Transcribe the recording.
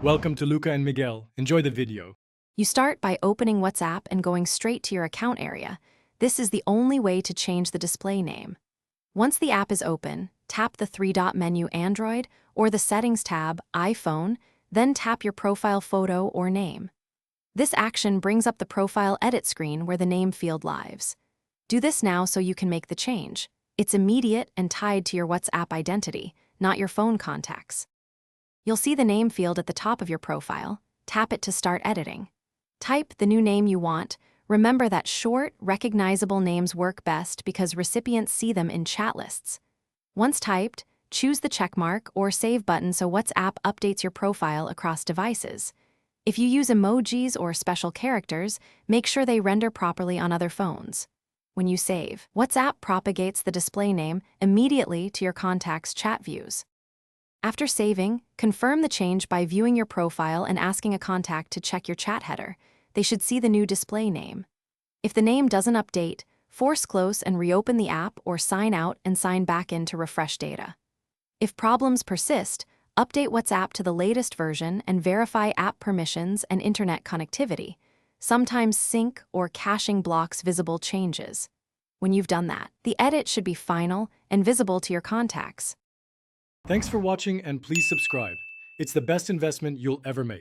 Welcome to Luca and Miguel. Enjoy the video. You start by opening WhatsApp and going straight to your account area. This is the only way to change the display name. Once the app is open, tap the three-dot menu Android or the Settings tab iPhone, then tap your profile photo or name. This action brings up the profile edit screen where the name field lives. Do this now so you can make the change. It's immediate and tied to your WhatsApp identity, not your phone contacts. You'll see the name field at the top of your profile. Tap it to start editing. Type the new name you want. Remember that short, recognizable names work best because recipients see them in chat lists. Once typed, choose the checkmark or save button so WhatsApp updates your profile across devices. If you use emojis or special characters, make sure they render properly on other phones. When you save, WhatsApp propagates the display name immediately to your contacts' chat views. After saving, confirm the change by viewing your profile and asking a contact to check your chat header. They should see the new display name. If the name doesn't update, force close and reopen the app or sign out and sign back in to refresh data. If problems persist, update WhatsApp to the latest version and verify app permissions and internet connectivity. Sometimes sync or caching blocks visible changes. When you've done that, the edit should be final and visible to your contacts. Thanks for watching and please subscribe. It's the best investment you'll ever make.